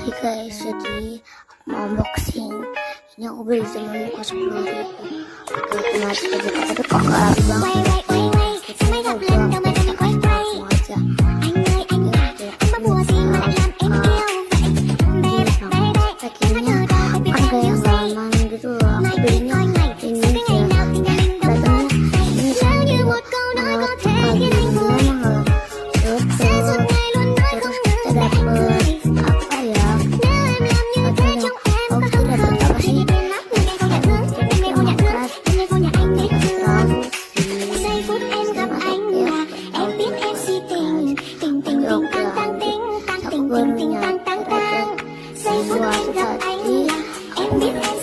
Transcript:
Hai guys, jadi mau unboxing. Ini aku beli sama muka 10.000. Oke, kita buka tapi kok gak rapi banget. Barunya suatu tadi